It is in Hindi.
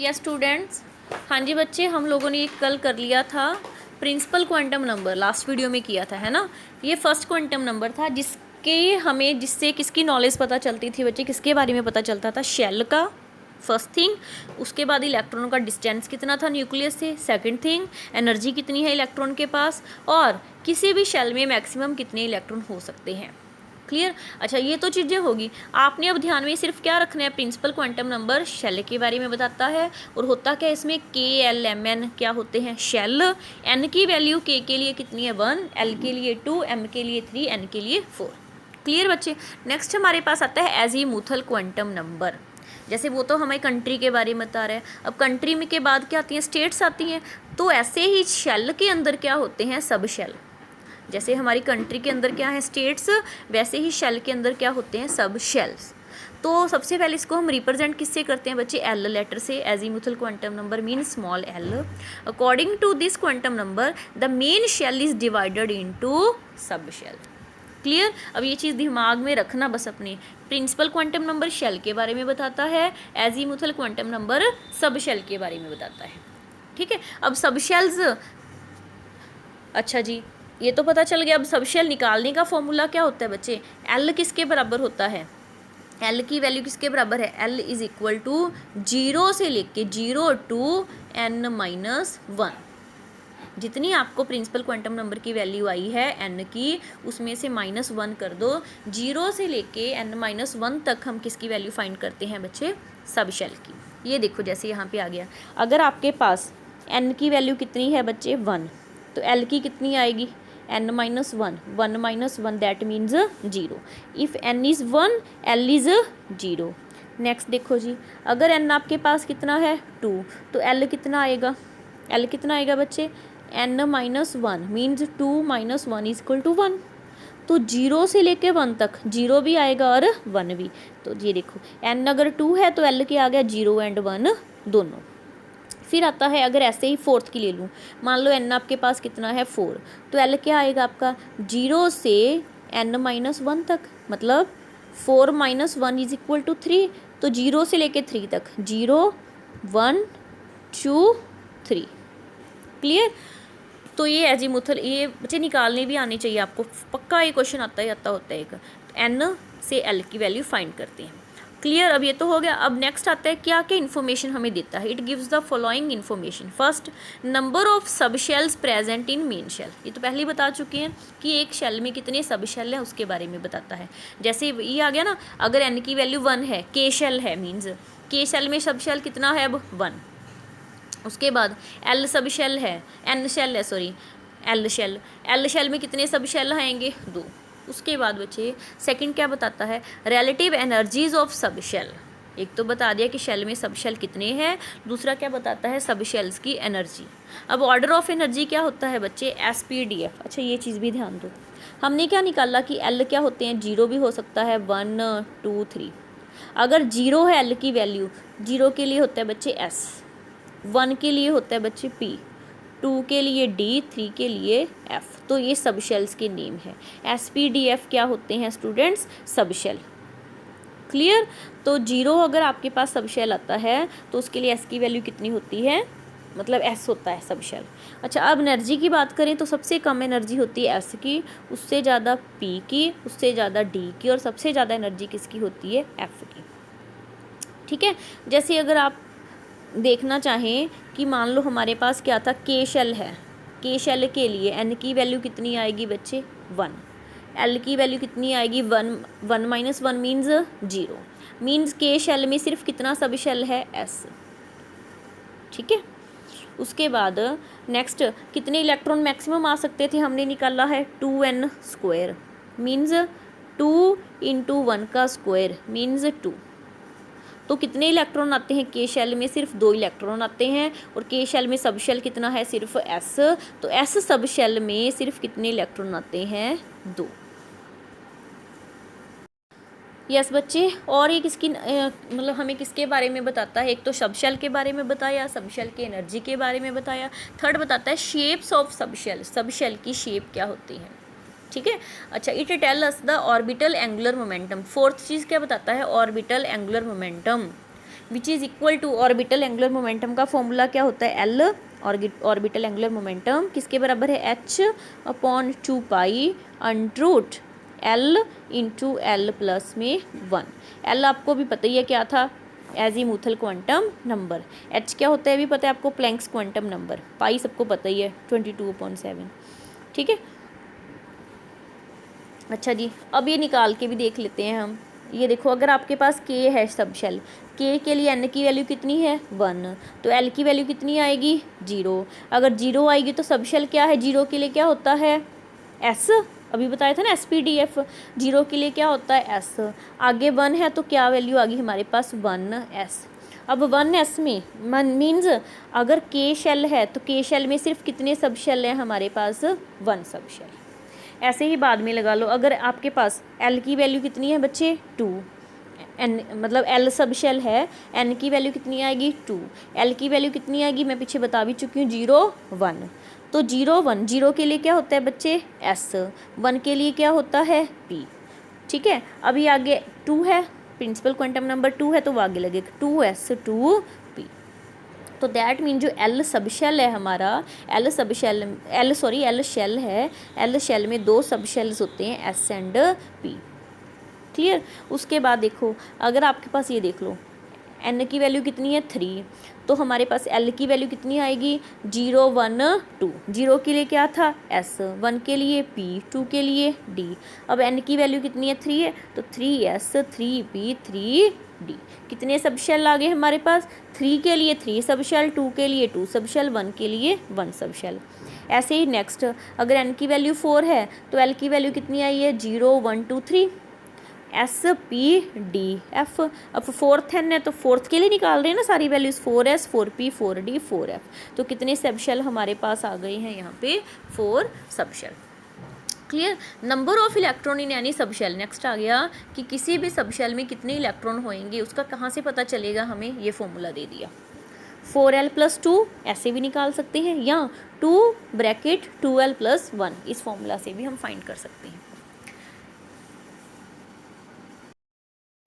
यस स्टूडेंट्स, हाँ जी बच्चे, हम लोगों ने ये कल कर लिया था principal quantum number, last video में किया था, है ना। ये फर्स्ट क्वांटम नंबर था जिससे किसकी नॉलेज पता चलती थी बच्चे, किसके बारे में पता चलता था, शेल का, फर्स्ट थिंग। उसके बाद इलेक्ट्रॉन का डिस्टेंस कितना था न्यूक्लियस से, सेकंड थिंग। एनर्जी कितनी है इलेक्ट्रॉन के पास, और किसी भी शेल में मैक्सिमम कितने इलेक्ट्रॉन हो सकते हैं। क्लियर। अच्छा, ये तो चीज़ें होगी। आपने अब ध्यान में सिर्फ क्या रखना है, प्रिंसिपल क्वांटम नंबर शेल के बारे में बताता है। और होता क्या इसमें, के एल एम एन क्या होते हैं, शेल। एन की वैल्यू के लिए कितनी है 1, एल के लिए 2, एम के लिए 3, एन के लिए 4। क्लियर बच्चे। नेक्स्ट हमारे पास आता है एजीमुथल क्वांटम नंबर। जैसे वो तो हमें कंट्री के बारे में बता रहे हैं, अब कंट्री में के बाद क्या आती हैं, स्टेट्स आती हैं। तो ऐसे ही शेल के अंदर क्या होते हैं, सब शेल। जैसे हमारी कंट्री के अंदर क्या है, स्टेट्स, वैसे ही शेल के अंदर क्या होते हैं, सब शेल्स। तो सबसे पहले इसको हम रिप्रेजेंट किससे करते हैं बच्चे, एल लेटर से। Azimuthal quantum number mean small L. According to this quantum number the main shell is divided into sub shell. Clear. अब ये चीज़ दिमाग में रखना बस अपने, प्रिंसिपल क्वांटम नंबर शेल के बारे में बताता है, azimuthal quantum number sub shell के बारे में बताता है। ठीक है। अब सब शेल्स, अच्छा जी, ये तो पता चल गया। अब सब शेल निकालने का फॉर्मूला क्या होता है बच्चे, एल किसके बराबर होता है, एल की वैल्यू किसके बराबर है, एल इज इक्वल टू 0 से लेके 0 टू n-1। जितनी आपको प्रिंसिपल क्वांटम नंबर की वैल्यू आई है एन की, उसमें से -1 कर दो। 0 से लेके n-1 तक हम किसकी वैल्यू फाइंड करते हैं बच्चे, सब शेल की। ये देखो जैसे यहाँ पे आ गया, अगर आपके पास n की वैल्यू कितनी है बच्चे 1, तो l की कितनी आएगी, n-1, 1 - 1 that means 0। If n is 1, l is 0। Next देखो जी, अगर n आपके पास कितना है 2, तो l कितना आएगा, l कितना आएगा बच्चे, n-1 means 2 - 1 is equal to 1। तो 0 से लेके 1 तक 0 भी आएगा और 1 भी। तो ये देखो n अगर 2 है तो l क्या आ गया, 0 एंड 1 दोनों। फिर आता है, अगर ऐसे ही फोर्थ की ले लूँ, मान लो n आपके पास कितना है 4, तो l क्या आएगा आपका, 0 से n-1 तक, मतलब 4 - 1 इज इक्वल टू 3। तो 0 से लेके 3 तक, 0 1 2 3। क्लियर। तो ये एजीमुथल, ये बच्चे निकालने भी आने चाहिए आपको, पक्का ये क्वेश्चन आता होता है एक। एन से एल की वैल्यू फाइंड करते हैं। क्लियर। अब ये तो हो गया। अब नेक्स्ट आता है, क्या क्या इन्फॉर्मेशन हमें देता है, it gives the following information. First, number of sub shells present in main shell. ये तो पहले ही बता चुके हैं कि एक शेल में कितने सब शेल हैं, उसके बारे में बताता है। जैसे ये आ गया ना, अगर एन की वैल्यू 1 है, के शेल है, मीन्स के शेल में सब शेल कितना है अब 1। उसके बाद एल सब शेल है, एन शेल है, सॉरी एल शेल में कितने सब शेल आएंगे, 2। उसके बाद बच्चे सेकंड क्या बताता है, relative energies of sub shell. एक तो बता दिया कि शेल में सब शेल कितने हैं, दूसरा क्या बताता है, सब शेल्स की एनर्जी। अब ऑर्डर ऑफ एनर्जी क्या होता है बच्चे, SPDF। अच्छा, ये चीज़ भी ध्यान दो, हमने क्या निकाला कि एल क्या होते हैं, 0 भी हो सकता है, 1 2 3। अगर 0 है एल की वैल्यू, 0 के लिए होता है बच्चे S, 1 के लिए होता है बच्चे P, 2 के लिए D, 3 के लिए F। तो ये सब शेल्स के नेम है। SPDF क्या होते हैं स्टूडेंट्स, सब शेल। क्लियर। तो 0 अगर आपके पास सब शेल आता है तो उसके लिए S की वैल्यू कितनी होती है, मतलब S होता है सब शेल। अच्छा, अब एनर्जी की बात करें तो सबसे कम एनर्जी होती है S की, उससे ज़्यादा P की, उससे ज़्यादा D की, और सबसे ज़्यादा एनर्जी किसकी होती है, F की। ठीक है। जैसे अगर आप देखना चाहें कि मान लो हमारे पास क्या था, के शेल है, के शेल के लिए एन की वैल्यू कितनी आएगी बच्चे 1, एल की वैल्यू कितनी आएगी 1 - 1 मीन्स 0। मीन्स के शेल में सिर्फ कितना सब शेल है, एस। ठीक है। उसके बाद नेक्स्ट, कितने इलेक्ट्रॉन मैक्सिमम आ सकते थे, हमने निकाला है 2n² मीन्स 2 × 1 का स्क्वायर मीन्स 2। तो कितने इलेक्ट्रॉन आते हैं के शेल में, सिर्फ 2 इलेक्ट्रॉन आते हैं। और के शेल में सब शेल कितना है, सिर्फ S। तो S सब शेल में सिर्फ कितने इलेक्ट्रॉन आते हैं, 2। यस बच्चे। और ये किसकी मतलब हमें किसके बारे में बताता है, एक तो सब शेल के बारे में बताया, सब शेल की एनर्जी के बारे में बताया। थर्ड बताता है shapes of sub shell, sub shell की शेप क्या होती है। ठीक है। अच्छा, it tell us the orbital angular momentum. Fourth चीज़ क्या बताता है, orbital angular momentum. Which is equal to orbital angular momentum का फॉर्मूला क्या होता है एल, ऑर्बिटल एंगुलर मोमेंटम किसके बराबर है H upon 2 pi under root L into L plus में 1। एल आपको भी पता ही है क्या था, एजीमुथल क्वांटम नंबर। एच क्या होता है भी पता है आपको, प्लैंक्स क्वांटम नंबर। पाई सबको पता ही है 22/7। ठीक है, अच्छा जी, अब ये निकाल के भी देख लेते हैं हम। ये देखो, अगर आपके पास के है सब शेल, के के लिए एन की वैल्यू कितनी है 1, तो एल की वैल्यू कितनी आएगी 0। अगर 0 आएगी तो सब शेल क्या है, 0 के लिए क्या होता है एस, अभी बताया था ना SPDF। 0 के लिए क्या होता है एस, आगे 1 है तो क्या वैल्यू आ गई हमारे पास 1s। अब 1s में मीन्स अगर के शेल है तो के शेल में सिर्फ कितने सब शेल हैं हमारे पास 1 सब शेल। ऐसे ही बाद में लगा लो, अगर आपके पास एल की वैल्यू कितनी है बच्चे 2, एन मतलब एल सब शेल है, एन की वैल्यू कितनी आएगी 2, एल की वैल्यू कितनी आएगी मैं पीछे बता भी चुकी हूँ 0 1। तो 0 1, 0 के लिए क्या होता है बच्चे एस, 1 के लिए क्या होता है पी। ठीक है, अभी आगे 2 है, प्रिंसिपल क्वांटम नंबर 2 है तो वो आगे लगेगा 2s 2p। तो दैट मीन जो एल सब शेल है हमारा, एल शेल है, एल शेल में 2 सब शेल्स होते हैं एस एंड पी। क्लियर। उसके बाद देखो, अगर आपके पास ये देख लो एन की वैल्यू कितनी है 3, तो हमारे पास एल की वैल्यू कितनी आएगी 0 1 2। 0 के लिए क्या था एस, 1 के लिए पी, 2 के लिए डी। अब एन की वैल्यू कितनी है 3 है तो 3s 3p 3d। कितने सब शेल आ गए हमारे पास, 3 के लिए 3 सब शेल, 2 के लिए 2 सब शेल, 1 के लिए 1 सब शेल। ऐसे ही नेक्स्ट, अगर एन की वैल्यू 4 है तो एल की वैल्यू कितनी आई है 0 1 2 3 SPDF। अब फोर्थ एन है तो फोर्थ के लिए निकाल रहे हैं ना सारी values, 4s 4p 4d 4f। तो कितने सब शेल हमारे पास आ गए हैं यहाँ पे 4 sub shell. Clear. Number of electron in any sub shell. Next आ गया कि किसी भी सब शेल में कितने इलेक्ट्रॉन होंगे, उसका कहाँ से पता चलेगा, हमें ये फॉर्मूला दे दिया 4l + 2 ऐसे भी निकाल सकते हैं, या 2 ब्रैकेट 2l + 1 इस फॉर्मूला से भी हम फाइंड कर सकते हैं।